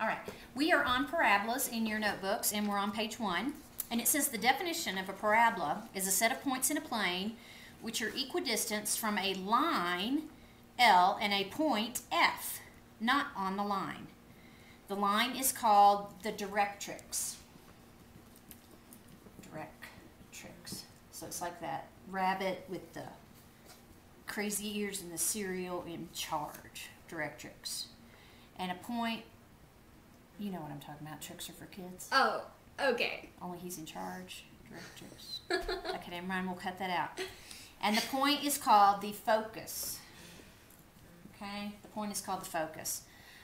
All right, we are on parabolas in your notebooks, and we're on page 1. And it says the definition of a parabola is a set of points in a plane which are equidistant from a line L and a point F, not on the line. The line is called the directrix. Directrix. So it's like that rabbit with the crazy ears and the cereal in charge. Directrix. And a point, you know what I'm talking about. Tricks are for kids. Oh, okay. Only he's in charge. Directrix. Okay, never mind. We'll cut that out. And the point is called the focus. Okay, the point is called the focus.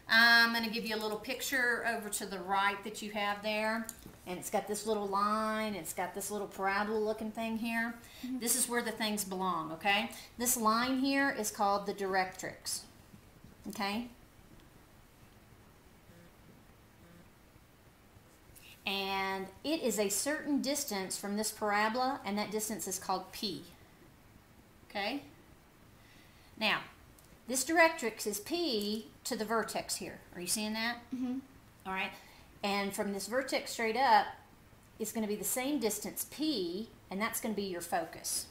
I'm going to give you a little picture over to the right that you have there. And it's got this little line. It's got this little parabola looking thing here. Mm-hmm. This is where the things belong, okay? This line here is called the directrix. Okay? And it is a certain distance from this parabola, and that distance is called P. Okay? Now, this directrix is P to the vertex here. Are you seeing that? Mm-hmm. All right. And from this vertex straight up, it's going to be the same distance P, and that's going to be your focus.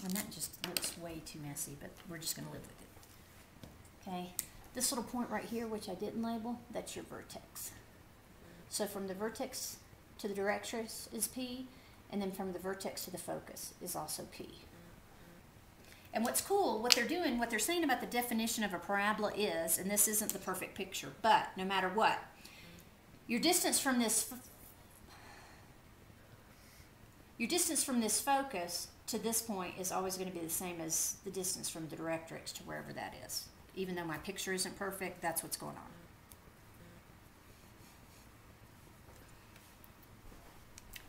And that just looks way too messy, but we're just going to live with it. Okay. This little point right here, which I didn't label, that's your vertex. So from the vertex to the directrix is P, and then from the vertex to the focus is also P. And what's cool, what they're doing, what they're saying about the definition of a parabola is, and this isn't the perfect picture, but no matter what, your distance from this focus to this point is always going to be the same as the distance from the directrix to wherever that is. Even though my picture isn't perfect, that's what's going on.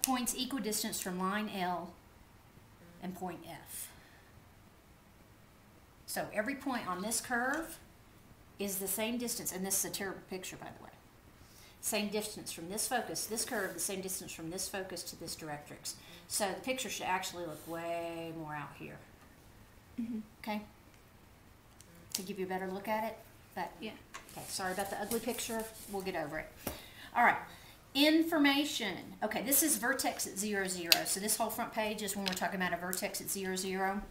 Points equidistant from line L and point F. So every point on this curve is the same distance, and this is a terrible picture, by the way. Same distance from this focus, this curve, the same distance from this focus to this directrix. So the picture should actually look way more out here. Mm-hmm. Okay? To give you a better look at it. But yeah. Okay, sorry about the ugly picture. We'll get over it. All right. Information. Okay, this is vertex at 0, 0. So this whole front page is when we're talking about a vertex at 0, 0.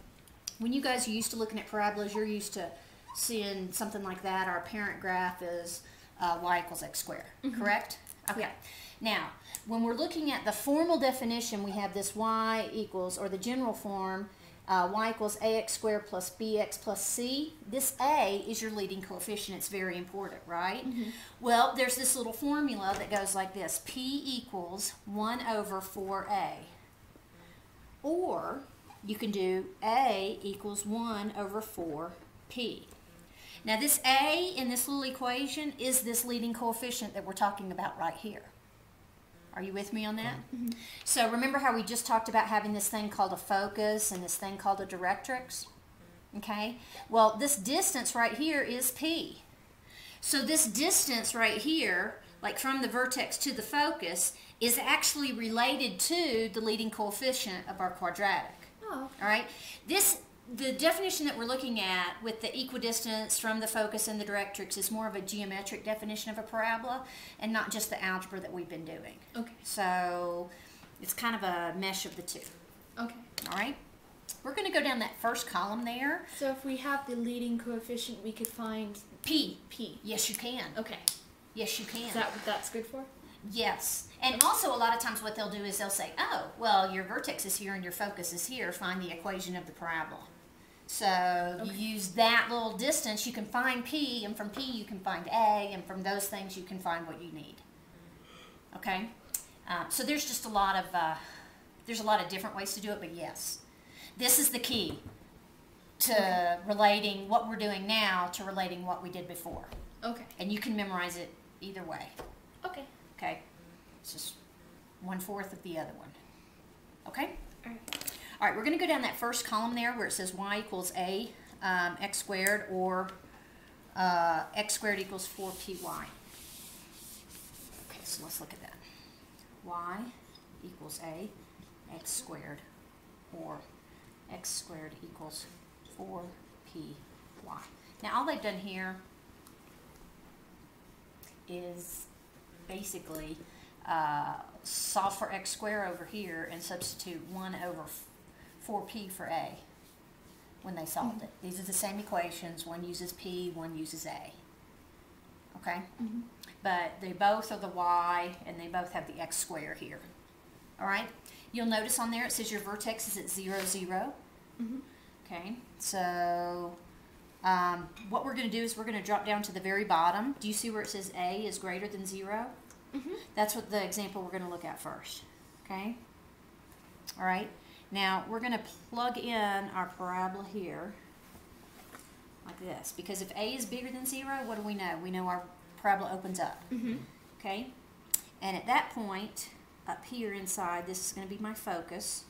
When you guys are used to looking at parabolas, you're used to seeing something like that. Our parent graph is y equals x squared, correct? Okay. Yeah. Now, when we're looking at the formal definition, we have this y equals, or the general form, y equals ax squared plus bx plus c. This a is your leading coefficient. It's very important, right? Mm-hmm. Well, there's this little formula that goes like this. P equals 1 over 4a. Or you can do a equals 1 over 4p. Now this a in this little equation is this leading coefficient that we're talking about right here. Are you with me on that? Mm-hmm. So remember how we just talked about having this thing called a focus and this thing called a directrix? Okay? Well, this distance right here is P. So this distance right here, like from the vertex to the focus, is actually related to the leading coefficient of our quadratic. Oh. All right? The definition that we're looking at with the equidistance from the focus and the directrix is more of a geometric definition of a parabola and not just the algebra that we've been doing. Okay. So it's kind of a mesh of the two. Okay. All right? We're going to go down that first column there. So if we have the leading coefficient, we could find P. P. Yes, you can. Okay. Yes, you can. Is that what that's good for? Yes. And also a lot of times what they'll do is they'll say, oh, well, your vertex is here and your focus is here. Find the equation of the parabola. So you use that little distance, you can find P, and from P you can find A, and from those things you can find what you need. Okay? So there's just a lot of different ways to do it, but yes. This is the key to relating what we're doing now to relating what we did before. Okay. And you can memorize it either way. Okay. Okay? It's just 1/4 of the other one. Okay? All right. All right, we're going to go down that first column there where it says y equals a x squared or x squared equals 4py. Okay, so let's look at that. Y equals a x squared or x squared equals 4py. Now all they've done here is basically solve for x squared over here and substitute 1 over 4p for a when they solved it. These are the same equations. One uses p, one uses a. Okay? But they both are the y, and they both have the x squared here. All right? You'll notice on there it says your vertex is at 0, 0. Okay? So what we're going to do is we're going to drop down to the very bottom. Do you see where it says a is greater than 0? That's what the example we're going to look at first. Okay? All right? Now, we're going to plug in our parabola here like this. Because if a is bigger than 0, what do we know? We know our parabola opens up. Okay? And at that point, up here inside, this is going to be my focus.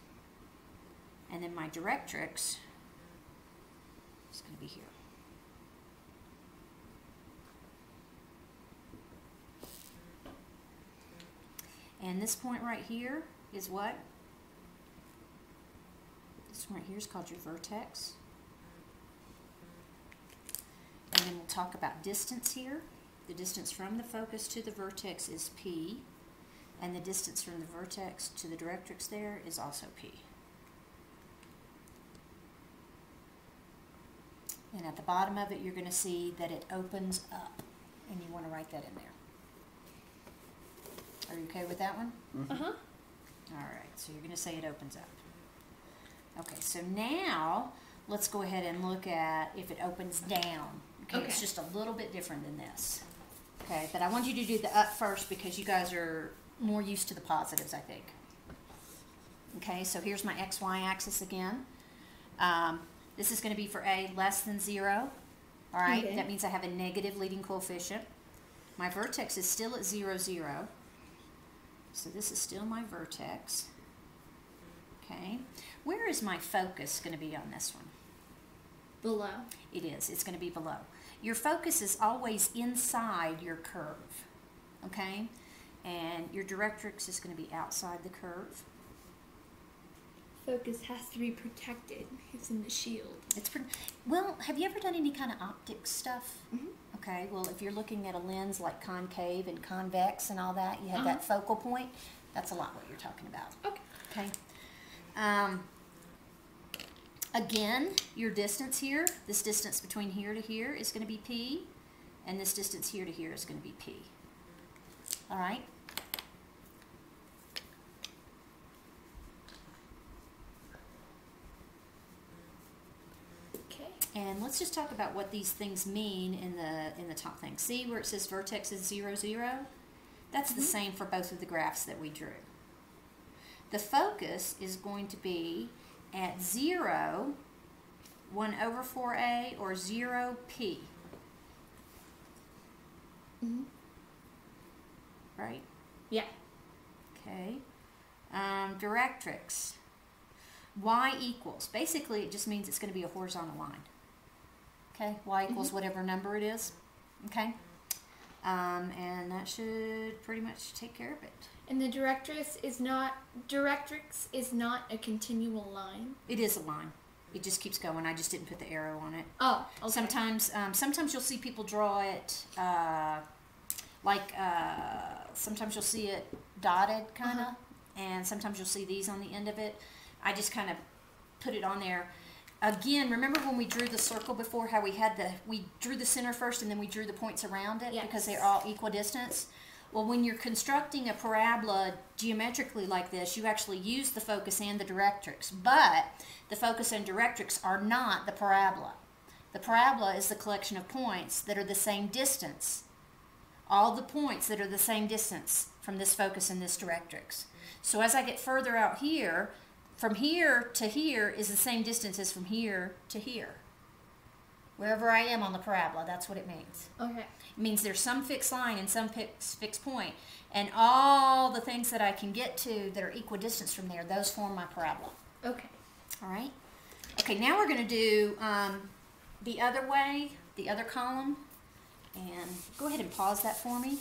And then my directrix is going to be here. And this point right here is what? This one right here is called your vertex. And then we'll talk about distance here. The distance from the focus to the vertex is p. And the distance from the vertex to the directrix there is also p. And at the bottom of it, you're going to see that it opens up. And you want to write that in there. Are you okay with that one? All right, so you're going to say it opens up. Okay, so now let's go ahead and look at if it opens down. Okay, it's just a little bit different than this. Okay, but I want you to do the up first because you guys are more used to the positives, I think. Okay, so here's my xy axis again. This is going to be for a less than 0. All right, that means I have a negative leading coefficient. My vertex is still at 0, 0. So this is still my vertex. Okay, where is my focus going to be on this one? Below. It is. It's going to be below. Your focus is always inside your curve. Okay, and your directrix is going to be outside the curve. Focus has to be protected. It's in the shield. It's well, have you ever done any kind of optics stuff? Okay, well, if you're looking at a lens like concave and convex and all that, you have that focal point. That's a lot what you're talking about. Okay. Again, your distance here, this distance between here to here is going to be p, and this distance here to here is going to be p. All right? And let's just talk about what these things mean in the top thing. See where it says vertex is 0, 0? That's the same for both of the graphs that we drew. The focus is going to be at 0, 1 over 4a, or 0p. Right? Yeah. Okay. Directrix. Y equals. Basically, it just means it's going to be a horizontal line. Okay, y equals whatever number it is. Okay, and that should pretty much take care of it. And the directrix is not a continual line. It is a line. It just keeps going. I just didn't put the arrow on it. Oh, okay. Sometimes you'll see people draw it sometimes you'll see it dotted kind of, and sometimes you'll see these on the end of it. I just kind of put it on there. Again, remember when we drew the circle before, how we drew the center first and then we drew the points around it because they're all equidistance? Well, when you're constructing a parabola geometrically like this, you actually use the focus and the directrix, but the focus and directrix are not the parabola. The parabola is the collection of points that are the same distance. All the points that are the same distance from this focus and this directrix. So as I get further out here, from here to here is the same distance as from here to here. Wherever I am on the parabola, that's what it means. Okay. It means there's some fixed line and some fixed point. And all the things that I can get to that are equidistant from there, those form my parabola. Okay. All right? Okay, now we're going to do the other way, the other column. And go ahead and pause that for me.